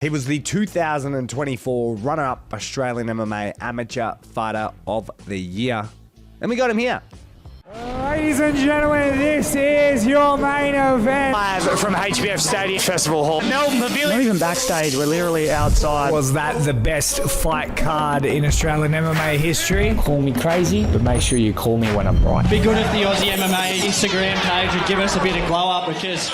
He was the 2024 runner-up Australian MMA Amateur Fighter of the Year. And we got him here. Ladies and gentlemen, this is your main event. Live from HBF Stadium Festival Hall. Melbourne Pavilion. Not even backstage, we're literally outside. Was that the best fight card in Australian MMA history? Call me crazy, but make sure you call me when I'm right. Be good if the Aussie MMA Instagram page would give us a bit of glow up because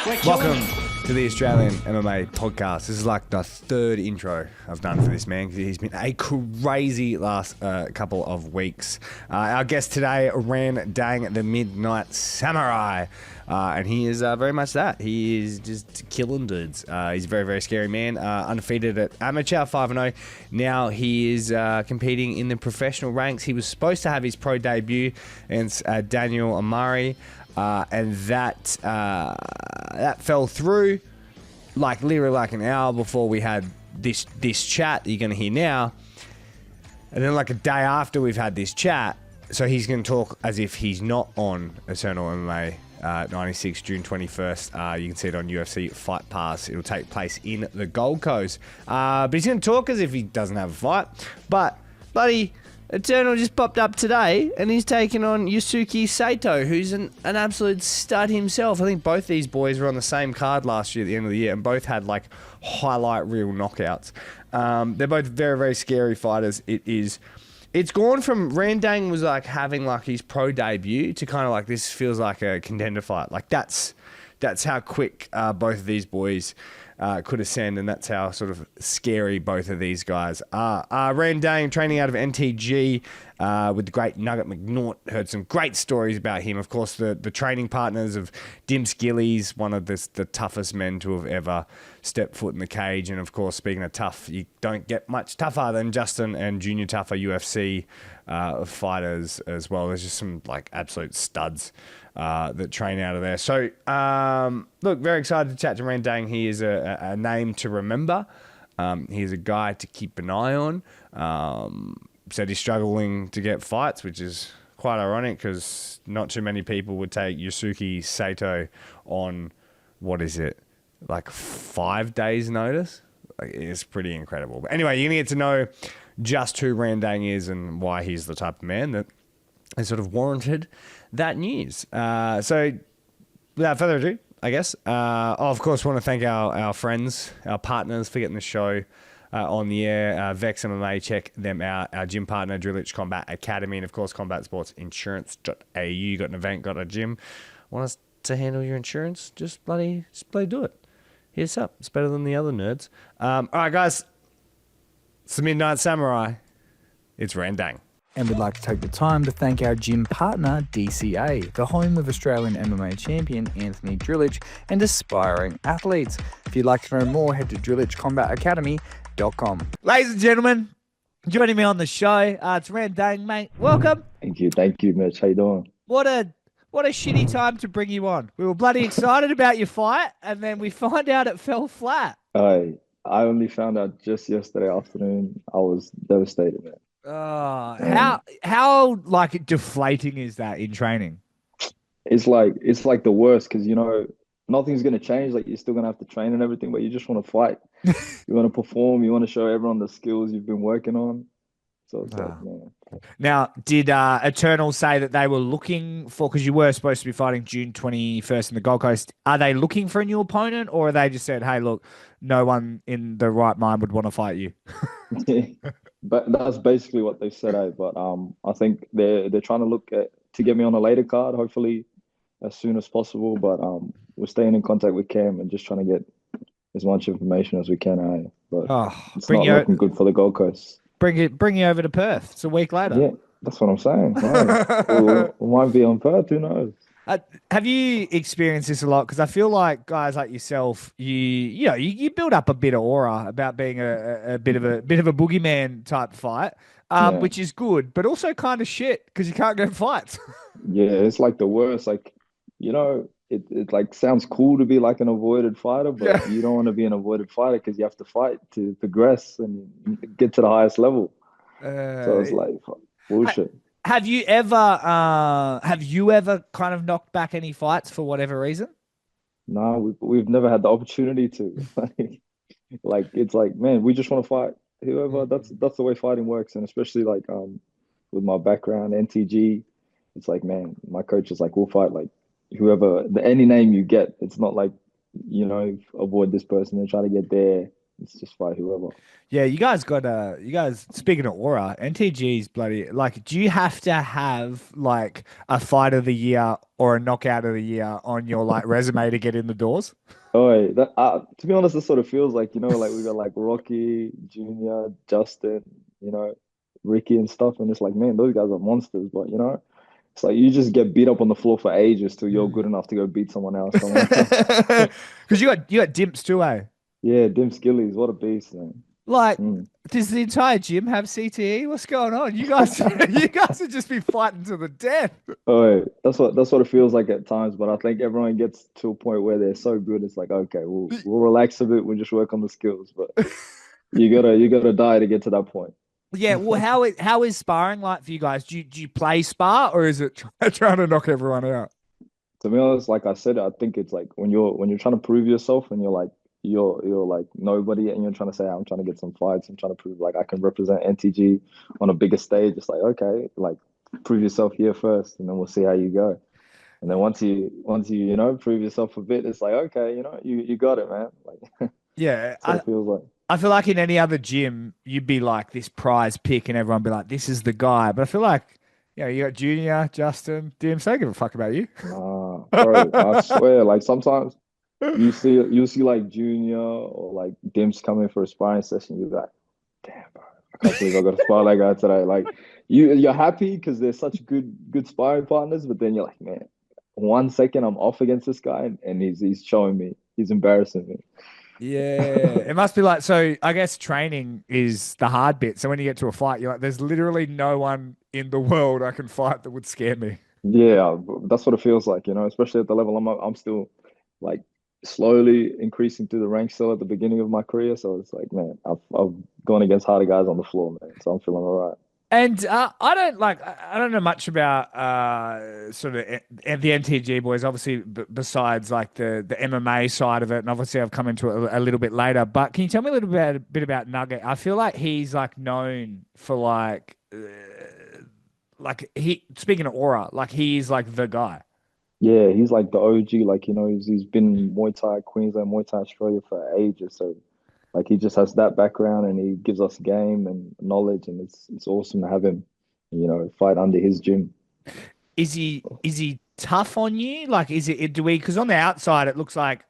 we're killing. Welcome to the Australian MMA podcast. This is like the third intro I've done for this man because he's been a crazy last couple of weeks. Our guest today, Deng, the Midnight Samurai. And he is very much that. He is just killing dudes. He's a very, very scary man. Undefeated at amateur, 5-0. Now he is competing in the professional ranks. He was supposed to have his pro debut against Daniel Amari. And that fell through literally like an hour before we had this chat that you're going to hear now. And then like a day after we've had this chat, so he's going to talk as if he's not on Eternal MMA 96, June 21st. You can see it on UFC Fight Pass. It'll take place in the Gold Coast. But he's going to talk as if he doesn't have a fight. But, buddy, Eternal just popped up today, and he's taking on Yusuke Sato, who's an absolute stud himself. I think both these boys were on the same card last year at the end of the year, and both had like highlight reel knockouts. They're both very, very scary fighters. It's gone from Deng was like having like his pro debut to kind of like this feels like a contender fight. Like that's how quick both of these boys could ascend, and that's how sort of scary both of these guys are. Deng training out of NTG with the great Nugget McNaught. Heard some great stories about him. Of course, the training partners of Dim Skilly's, one of the toughest men to have ever stepped foot in the cage. And of course, speaking of tough, you don't get much tougher than Justin and Junior Tougher UFC fighters as well. There's just some like absolute studs that train out of there. So, look, very excited to chat to Deng. He is a name to remember. He's a guy to keep an eye on. Said he's struggling to get fights, which is quite ironic because not too many people would take Yusuke Sato on, what is it, like 5 days notice? Like, it's pretty incredible. But anyway, you're going to get to know just who Deng is and why he's the type of man that has sort of warranted that news. So without further ado, I guess, of course, want to thank our friends, our partners for getting the show on the air. Vex MMA, check them out. Our gym partner, Drillich Combat Academy, and of course, combatsportsinsurance.au. Got an event, got a gym. Want us to handle your insurance? Just bloody do it. Hit us up. It's better than the other nerds. All right, guys. It's the Midnight Samurai. It's Deng. And we'd like to take the time to thank our gym partner, DCA, the home of Australian MMA champion Anthony Drillich and aspiring athletes. If you'd like to know more, head to drillichcombatacademy.com. Ladies and gentlemen, joining me on the show, it's Deng, mate. Welcome. Thank you, Mitch. How you doing? What a shitty time to bring you on. We were bloody excited about your fight, and then we find out it fell flat. I only found out just yesterday afternoon. I was devastated, man. How like deflating is that in training? It's like the worst because nothing's gonna change. Like you're still gonna have to train and everything, but you just want to fight. You want to perform. You want to show everyone the skills you've been working on. So it's like, man. Now, did Eternal say that they were looking for, because you were supposed to be fighting June 21st in the Gold Coast, are they looking for a new opponent, or are they just said, hey, look, no one in the right mind would want to fight you? But that's basically what they said. But I think they're trying to look to get me on a later card, hopefully as soon as possible. But we're staying in contact with Cam and just trying to get as much information as we can. But it's not looking good for the Gold Coast. Bring you over to Perth. It's a week later. Yeah, that's what I'm saying. Right. we might be on Perth. Who knows? Have you experienced this a lot? Because I feel like guys like yourself, you build up a bit of aura about being a bit of a boogeyman type fight, which is good, but also kind of shit because you can't go fights. Yeah, it's like the worst. Like, it like sounds cool to be like an avoided fighter, but you don't want to be an avoided fighter because you have to fight to progress and get to the highest level. So it's like bullshit. Have you ever kind of knocked back any fights for whatever reason? No, we've never had the opportunity to. Like it's like, man, we just want to fight whoever. That's the way fighting works, and especially like with my background, NTG, it's like, man, my coach is like, we'll fight like whoever, any name you get. It's not like, avoid this person and try to get there. It's just fight whoever. Yeah, you guys speaking of aura, NTG's bloody like, do you have to have like a fight of the year or a knockout of the year on your like resume to get in the doors? Oh, that to be honest, this sort of feels like, like we got like Rocky, Junior, Justin, you know, Ricky and stuff, and it's like, man, those guys are monsters, but it's like you just get beat up on the floor for ages till you're good enough to go beat someone else somewhere. Because you got dimps too, eh? Yeah, Dim Skillies, what a beast, man. Like, Mm. does the entire gym have CTE? What's going on? You guys, you guys would just be fighting to the death. Oh, that's what it feels like at times, but I think everyone gets to a point where they're so good, it's like, okay, we'll relax a bit, we'll just work on the skills, but you gotta die to get to that point. Yeah, well, how is sparring like for you guys? Do you play spar or is it trying to knock everyone out? To be honest, like I said, I think it's like when you're trying to prove yourself and you're like you're like nobody and you're trying to say I'm trying to get some fights, I'm trying to prove like I can represent NTG on a bigger stage. It's like, okay, like prove yourself here first and then we'll see how you go. And then once you prove yourself a bit, it's like, okay, you got it, man. Like Yeah, that's what it feels like. I feel like in any other gym, you'd be like this prize pick and everyone be like, this is the guy. But I feel like, you got Junior, Justin, Dim, so they don't give a fuck about you. Nah, bro, I swear, like sometimes you see like Junior or like Dims come in for a sparring session, you're like, damn, bro, I can't believe I got to spar that guy today. Like you're happy because they're such good sparring partners, but then you're like, man, 1 second I'm off against this guy and he's showing me, he's embarrassing me. Yeah, it must be like, so I guess training is the hard bit. So when you get to a fight, you're like, there's literally no one in the world I can fight that would scare me. Yeah, that's what it feels like, especially at the level I'm at. I'm still like slowly increasing through the ranks still at the beginning of my career. So it's like, man, I've gone against harder guys on the floor, man. So I'm feeling all right. And I don't know much about sort of the NTG boys. Obviously, besides like the MMA side of it, and obviously I've come into it a little bit later. But can you tell me a bit about Nugget? I feel like he's like known for like he speaking of aura, like he's like the guy. Yeah, he's like the OG. Like, he's been in Muay Thai, Queensland, Muay Thai Australia for ages. So like he just has that background and he gives us game and knowledge and it's awesome to have him, fight under his gym. Is he tough on you? Like, do we? Because on the outside, it looks like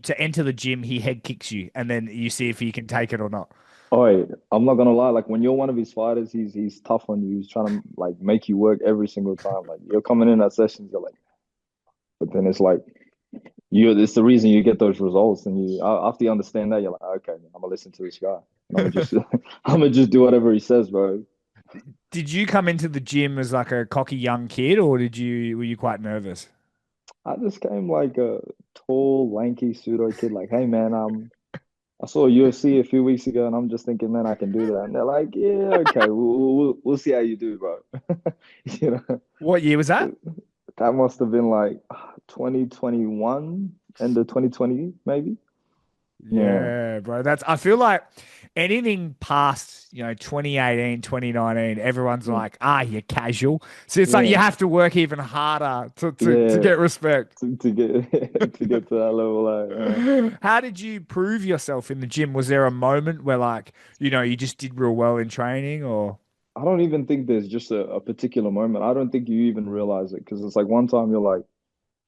to enter the gym, he head kicks you, and then you see if he can take it or not. Oh, I'm not gonna lie. Like when you're one of his fighters, he's tough on you. He's trying to like make you work every single time. Like you're coming in at sessions, you're like, but then it's like it's the reason you get those results. And after you understand that, you're like, okay, I'm gonna listen to this guy. And I'm gonna just I'm gonna just do whatever he says, bro. Did you come into the gym as like a cocky young kid, or were you quite nervous? I just came like a tall, lanky pseudo kid. Like, hey man, I saw UFC a few weeks ago, and I'm just thinking, man, I can do that. And they're like, yeah, okay, we'll see how you do, bro. What year was that? That must have been like 2021, end of 2020, maybe. Yeah, bro. I feel like anything past, 2018, 2019, everyone's like, you're casual. So it's like you have to work even harder to get respect. To get to get to that level. Like, How did you prove yourself in the gym? Was there a moment where like, you just did real well in training or? I don't even think there's just a particular moment. I don't think you even realize it because it's like one time you're like,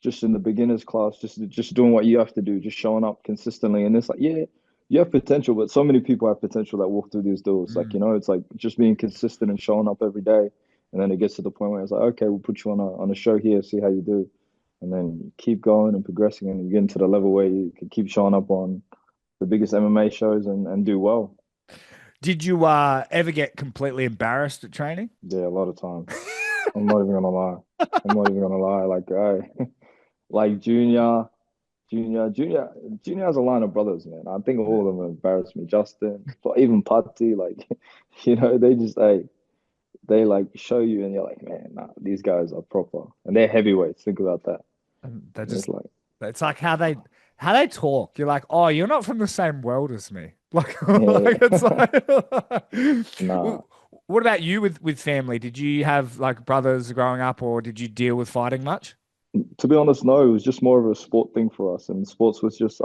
just in the beginners class, just doing what you have to do, just showing up consistently. And it's like, yeah, you have potential, but so many people have potential that walk through these doors. Like, it's like just being consistent and showing up every day. And then it gets to the point where it's like, okay, we'll put you on a show here, see how you do. And then you keep going and progressing and you get into the level where you can keep showing up on the biggest MMA shows and do well. Did you ever get completely embarrassed at training? Yeah, a lot of times. I'm not even gonna lie. I'm not even gonna lie. Like Junior has a line of brothers, man. I think all of them embarrassed me. Justin, but even Patti, like, they like show you and you're like, man, nah, these guys are proper. And they're heavyweights. Think about that. They're just like, it's like how how they talk. You're like, oh, you're not from the same world as me. Like, Yeah. like it's like. Nah. What about you with family? Did you have like brothers growing up, or did you deal with fighting much? To be honest, no, it was just more of a sport thing for us, and sports was just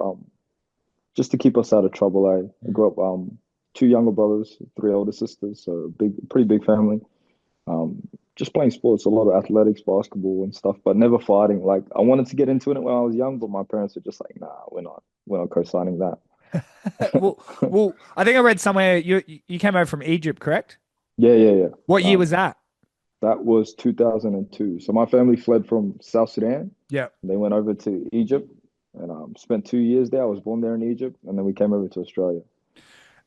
to keep us out of trouble. I grew up two younger brothers, three older sisters, so pretty big family. Just playing sports, a lot of athletics, basketball and stuff, but never fighting. Like I wanted to get into it when I was young, but my parents were just like, nah, we're not co-signing that. well, I think I read somewhere you came over from Egypt, correct? Yeah. What year was that? That was 2002. So my family fled from South Sudan. Yeah. They went over to Egypt and spent 2 years there. I was born there in Egypt, and then we came over to Australia.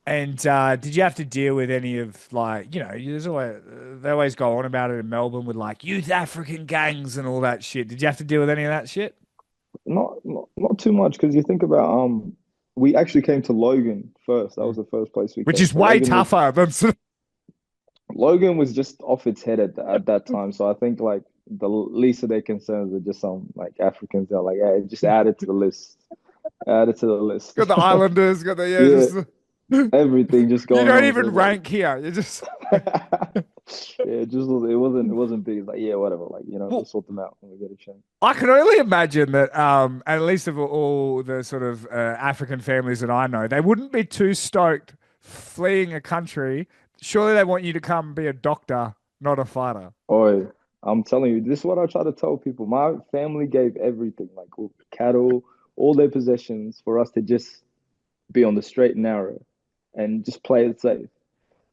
And did you have to deal with any of like, there's always they always go on about it in Melbourne with like youth African gangs and all that shit. Did you have to deal with any of that shit? Not too much, because you think about we actually came to Logan first. That was the first place we Which came. is way tougher than Logan was just off its head at that time. So I think like the least of their concerns were just some like Africans. They're like, yeah, just add it to the list. Add it to the list. Got the Islanders, got the everything just going. You don't on. even So rank here. You just it wasn't big. It's like, yeah, whatever. Like, we'll sort them out when we get a chance. I can only imagine that at least of all the sort of African families that I know, they wouldn't be too stoked fleeing a country. Surely they want you to come be a doctor, not a fighter. Oi, I'm telling you, this is what I try to tell people. My family gave everything, like cattle, all their possessions, for us to just be on the straight and narrow and just play it safe.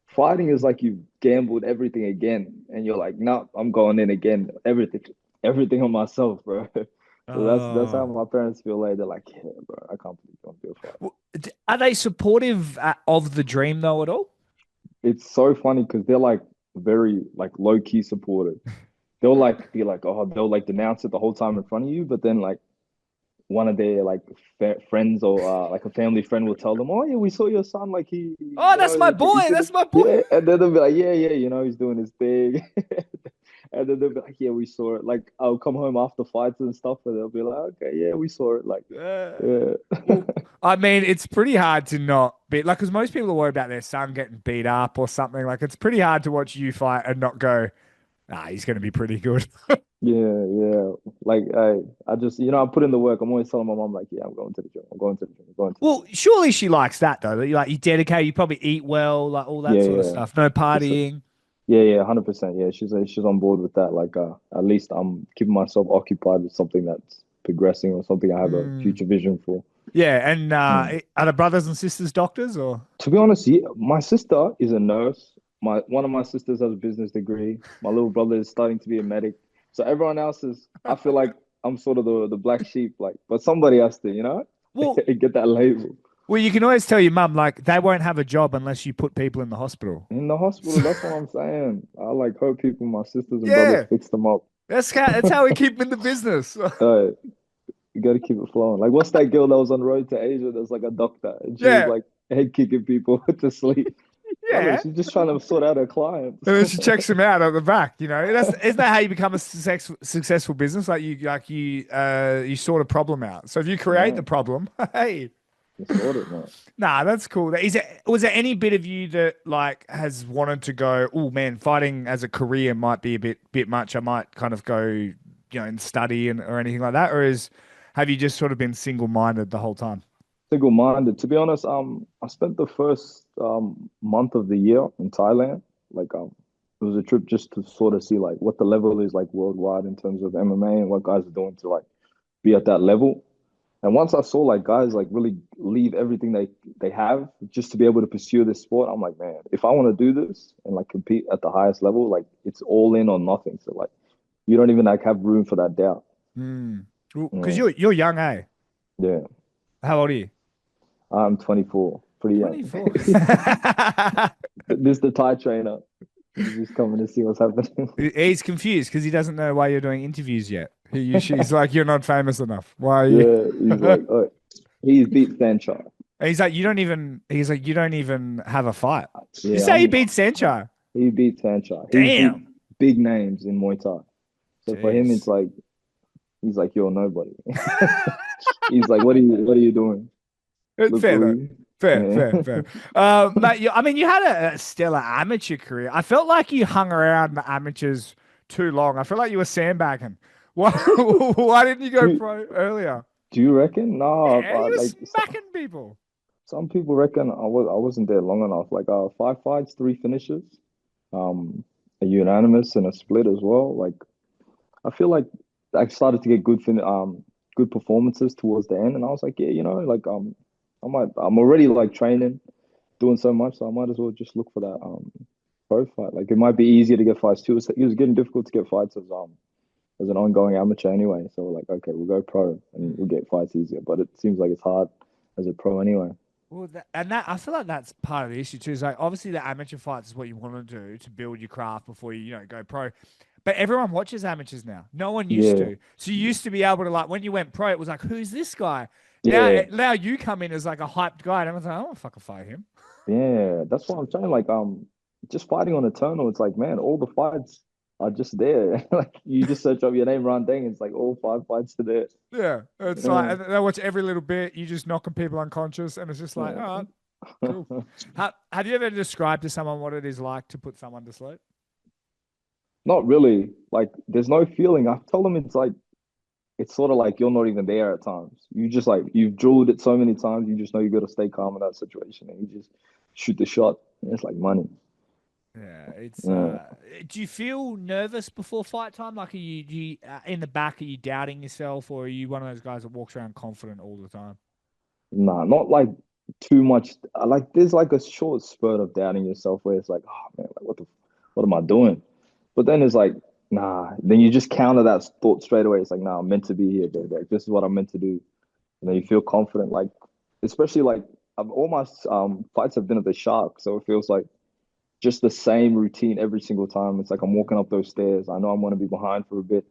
Fighting is like you've gambled everything again, and you're like, no, I'm going in again. Everything on myself, bro. So that's how my parents feel. Like they're like, yeah, bro, I can't believe I'm going to be a fighter. Are they supportive of the dream though at all? It's so funny because they're like very like low key supportive. They'll like be like, oh, they'll like denounce it the whole time in front of you, but then like one of their like friends or like a family friend will tell them, oh yeah, we saw your son, like that's my boy, that's my boy. Yeah. And then they'll be like, yeah, he's doing his thing. And then they'll be like, yeah, we saw it. Like I'll come home after fights and stuff, and they'll be like, okay, yeah, we saw it. Like, yeah. I mean, it's pretty hard to not be like, because most people are worried about their son getting beat up or something. Like, it's pretty hard to watch you fight and not go, he's going to be pretty good. Yeah. Like I just, I put in the work. I'm always telling my mom, like, yeah, I'm going to the gym. I'm going to the gym. Well, surely she likes that though. That you dedicate, you probably eat well, like all that sort of stuff. No partying. Yeah, 100%. Yeah, she's on board with that. Like, at least I'm keeping myself occupied with something that's progressing or something I have a future vision for. Yeah, and are the brothers and sisters doctors or? To be honest, yeah, my sister is a nurse. One of my sisters has a business degree. My little brother is starting to be a medic. So everyone else is. I feel like I'm sort of the black sheep. Like, but somebody has to, get that label. Well, you can always tell your mum, like, they won't have a job unless you put people in the hospital. In the hospital, that's what I'm saying. I like hope people, my sisters and brothers, fix them up. That's how we keep them in the business. You got to keep it flowing. Like, what's that girl that was on Road to Asia that's like a doctor? And she was like head kicking people to sleep. Yeah. She's just trying to sort out her clients. And then she checks them out at the back, Isn't that how you become a successful business? Like you sort a problem out. So if you create the problem, hey. Sort it, man. Nah, that's cool. Was there any bit of you that like has wanted to go, oh man, fighting as a career might be a bit much. I might kind of go, and study or anything like that? Or have you just sort of been single-minded the whole time? Single-minded. To be honest, I spent the first month of the year in Thailand. Like it was a trip just to sort of see like what the level is like worldwide in terms of MMA and what guys are doing to like be at that level. And once I saw like guys like really leave everything they have just to be able to pursue this sport, I'm like, man, if I want to do this and like compete at the highest level, like it's all in or nothing. So like you don't even like have room for that doubt. Because you're young, eh? Yeah. How old are you? I'm 24. Pretty young. 24. This is the Thai trainer. He's just coming to see what's happening. He's confused because he doesn't know why you're doing interviews yet. He's like, you're not famous enough. Why are you? Yeah, he's like, oh, he's beat Sanchar. He's like, you don't even have a fight. Yeah, you say he beat Sanchar? He beat Sanchar. Damn. Big names in Muay Thai. So for him, it's like, he's like, you're nobody. He's like, what are you doing? Look Fair though. Louis. Fair, Yeah. fair, fair. Mate, I mean, you had a stellar amateur career. I felt like you hung around the amateurs too long. I feel like you were sandbagging. Why, why didn't you go Do, pro earlier? do you reckon? No, Yeah, you were like smacking people. some people reckon I wasn't there long enough. Like 5 fights, 3 finishes, um, a unanimous and a split as well. Like I feel like I started to get good performances towards the end, and I was like, yeah, like I'm already like training, doing so much, so I might as well just look for that pro fight. Like it might be easier to get fights too. It was getting difficult to get fights as an ongoing amateur anyway. So we're like, okay, we'll go pro and we'll get fights easier. But it seems like it's hard as a pro anyway. Well, I feel like that's part of the issue too. Is like obviously the amateur fights is what you want to do to build your craft before you go pro. But everyone watches amateurs now. No one used Yeah, to. So you used to be able to like when you went pro, it was like, who's this guy? yeah, Now you come in as like a hyped guy, and everyone's like, I don't fucking fight him. yeah. That's what I'm saying. Like just fighting on Eternal, it's like, man, all the fights are just there. Like you just search up your name, Ron Deng, it's like all 5 fights are there. Yeah, it's like Yeah. and they watch every little bit. You just knocking people unconscious, and it's just like, all right, cool. Have you ever described to someone what it is like to put someone to sleep? Not really. Like there's no feeling. I tell them it's sort of like you're not even there at times. You just like you've drilled it so many times, you just know you got to stay calm in that situation, and you just shoot the shot. And it's like money. Yeah, it's. Yeah. Do you feel nervous before fight time? Like, do you in the back? Are you doubting yourself, or are you one of those guys that walks around confident all the time? Nah, not like too much. Like there's like a short spurt of doubting yourself where it's like, oh man, like what am I doing? But then it's like, nah. Then you just counter that thought straight away. It's like, nah, I'm meant to be here, baby. Like, this is what I'm meant to do. And then you feel confident. Like, especially like all my fights have been at the Shark, so it feels like just the same routine every single time. It's like I'm walking up those stairs. I know I'm going to be behind for a bit.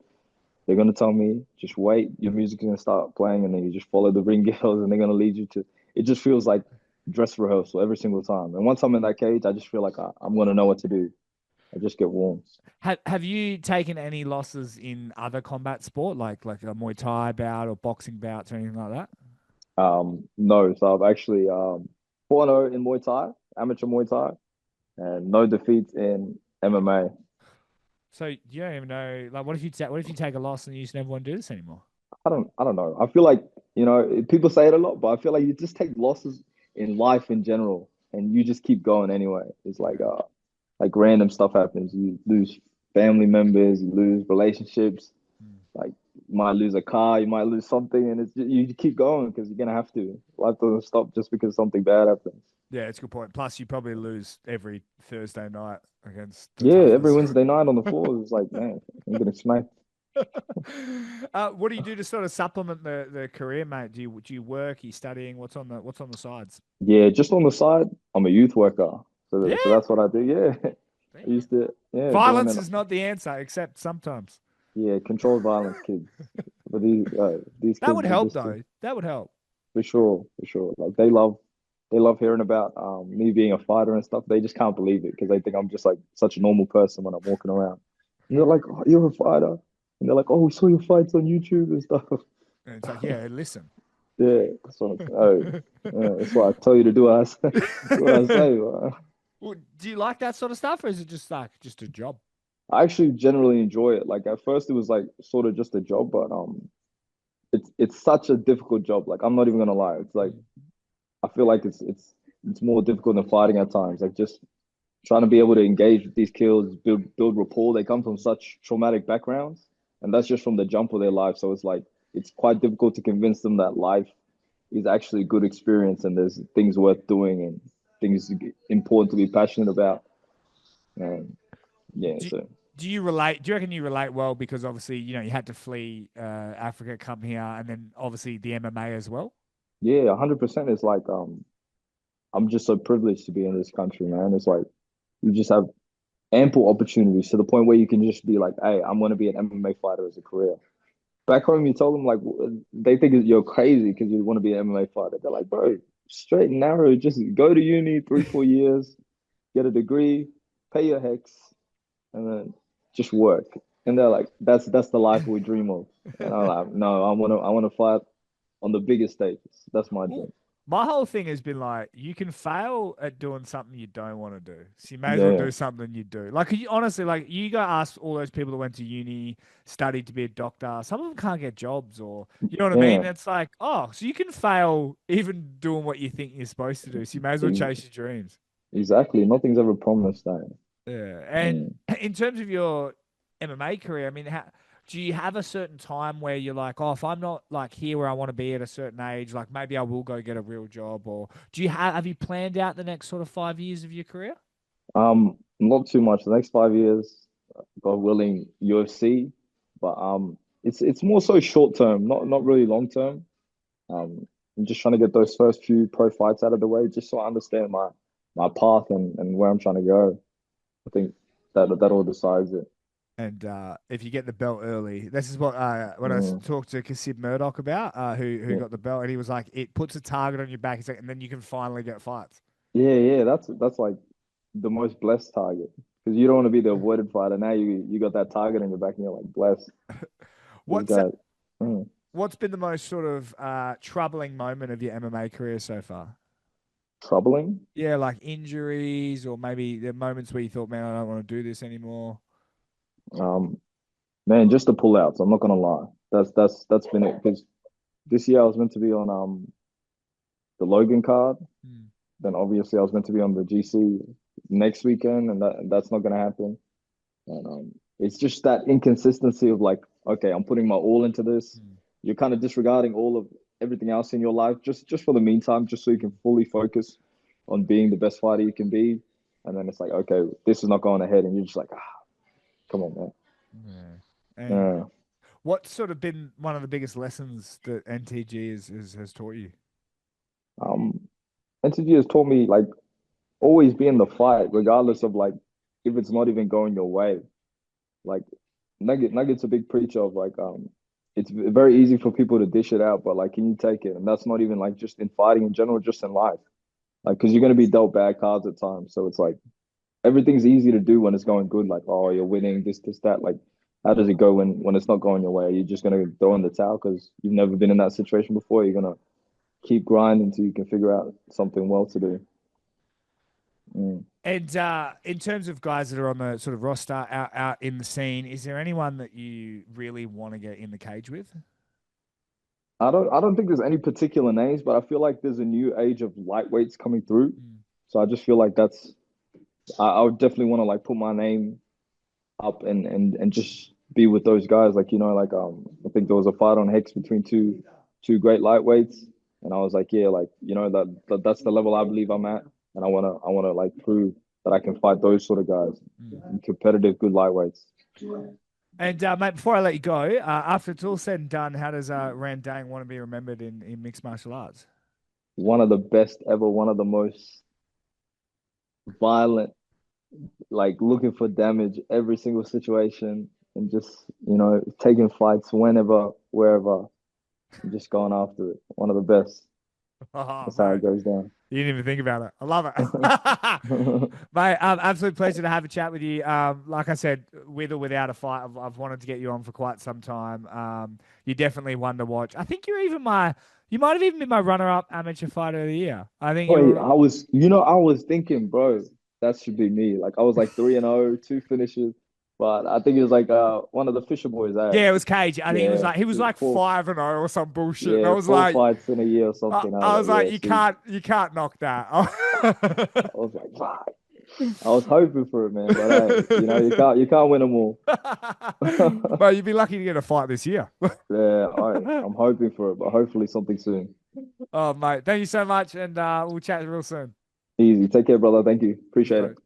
They're going to tell me, just wait, your music's going to start playing, and then you just follow the ring girls, and they're going to lead you to. It just feels like dress rehearsal every single time. And once I'm in that cage, I just feel like I'm going to know what to do. I just get warm. Have you taken any losses in other combat sport, like a Muay Thai bout or boxing bouts or anything like that? No, so I've actually 4-0 in Muay Thai, amateur Muay Thai, and no defeats in MMA. So you don't even know, like, what if you take a loss and you just never want to do this anymore? I don't know. I feel like, people say it a lot, but I feel like you just take losses in life in general and you just keep going anyway. It's like random stuff happens. You lose family members, you lose relationships, like you might lose a car, you might lose something, and you keep going because you're gonna have to. Life doesn't stop just because something bad happens. Yeah, it's a good point. Plus, you probably lose every Thursday night against the Yeah, every toughest. Wednesday night on the floor is like, man, I'm getting smacked. What do you do to sort of supplement the career, mate? Do you work? Are you studying? What's on the sides? Yeah, just on the side, I'm a youth worker, so Yeah. that's what I do. Yeah, I used to join Violence in. is not the answer, except sometimes. Yeah, controlled violence kids. But these That kids would are help, just though. That would help. for sure, for sure. Like they love hearing about me being a fighter and stuff. They just can't believe it because they think I'm just like such a normal person when I'm walking around. And they're like, oh, "You're a fighter," and they're like, "Oh, we saw your fights on YouTube and stuff." And it's like, yeah, listen. Yeah, that's what that's why I tell you to do what I say. Do what I say. Bro. Well, do you like that sort of stuff, or is it just like just a job? I actually generally enjoy it. Like at first, it was like sort of just a job, but it's such a difficult job. Like I'm not even gonna lie. It's like I feel like it's more difficult than fighting at times. Like just trying to be able to engage with these kids, build rapport. They come from such traumatic backgrounds, and that's just from the jump of their life. So it's like it's quite difficult to convince them that life is actually a good experience and there's things worth doing and things important to be passionate about. And yeah, Do, so do you relate? Do you reckon you relate well because obviously you had to flee Africa, come here, and then obviously the MMA as well. yeah, 100%. It's like I'm just so privileged to be in this country, man. It's like you just have ample opportunities to the point where you can just be like, hey, I'm going to be an MMA fighter as a career. Back home, you tell them like they think you're crazy because you want to be an MMA fighter. They're like, bro, straight and narrow, just go to uni 3 4 years, get a degree, pay your hex, and then just work. And they're like, that's the life we dream of. And I'm like, no, I wanna fight on the biggest stages. That's my dream. My whole thing has been like, you can fail at doing something you don't want to do. So you may as well do something you do. Like, honestly, like, you go ask all those people that went to uni, studied to be a doctor. Some of them can't get jobs, or, you know what I mean? It's like, oh, so you can fail even doing what you think you're supposed to do. So you may as well chase your dreams. Exactly. Nothing's ever promised that. Yeah. And in terms of your MMA career, I mean, do you have a certain time where you're like, oh, if I'm not like here where I want to be at a certain age, like maybe I will go get a real job? Or have you planned out the next sort of 5 years of your career? Not too much. The next 5 years, God willing, UFC. But it's more so short term, not really long term. I'm just trying to get those first few pro fights out of the way, just so I understand my path and where I'm trying to go. I think that all decides it. And if you get the belt early, this is what when I talked to Kasib Murdoch about, who got the belt, and he was like, it puts a target on your back, and then you can finally get fights. Yeah, that's like the most blessed target, because you don't want to be the avoided fighter. Now you got that target on your back, and you're like blessed. What's been the most sort of troubling moment of your MMA career so far? Troubling? Yeah, like injuries, or maybe the moments where you thought, man, I don't want to do this anymore. Man, just the pullouts. I'm not gonna lie. That's been it. Because this year I was meant to be on the Logan card. Then obviously I was meant to be on the GC next weekend, and that's not gonna happen. And it's just that inconsistency of like, okay, I'm putting my all into this. You're kind of disregarding all of everything else in your life just for the meantime, just so you can fully focus on being the best fighter you can be. And then it's like, okay, this is not going ahead, and you're just like, come on, man. What's sort of been one of the biggest lessons that NTG has taught you? NTG has taught me, like, always be in the fight, regardless of, like, if it's not even going your way. Like, Nugget's a big preacher of, like, it's very easy for people to dish it out, but, like, can you take it? And that's not even, like, just in fighting in general, just in life. Like, because you're going to be dealt bad cards at times. So it's like, everything's easy to do when it's going good. Like, oh, you're winning, this, that. Like, how does it go when it's not going your way? Are you just going to throw in the towel because you've never been in that situation before? You're going to keep grinding until you can figure out something well to do. And in terms of guys that are on the sort of roster out in the scene, is there anyone that you really want to get in the cage with? I don't think there's any particular names, but I feel like there's a new age of lightweights coming through. So I just feel like I would definitely want to like put my name up and just be with those guys. Like, you know, like I think there was a fight on Hex between two great lightweights, and I was like, yeah, like, you know, that's the level I believe I'm at, and I wanna like prove that I can fight those sort of guys, competitive, good lightweights. And mate, before I let you go, after it's all said and done, how does Deng want to be remembered in mixed martial arts? One of the best ever, one of the most violent, like looking for damage every single situation, and just, you know, taking fights whenever, wherever, and just going after it. One of the best. That's how it goes down. You didn't even think about it. I love it. Mate, absolute pleasure to have a chat with you. Like I said, with or without a fight, I've wanted to get you on for quite some time. You're definitely one to watch. I think you might have even been my runner-up amateur fighter of the year. I think I was thinking, bro, that should be me. Like, I was like 3-0, 2 finishes. But I think it was like one of the Fisher boys. Yeah, it was Cage. I think he was like 5-0 or some bullshit. Yeah, and I was 4 like, fights in a year or something. I was like, you can't knock that. I was like, fuck. I was hoping for it, man. But hey, you know, you can't win them all. But you'd be lucky to get a fight this year. Yeah, I'm hoping for it, but hopefully something soon. Oh, mate, thank you so much, and we'll chat real soon. Easy. Take care, brother. Thank you. Appreciate it.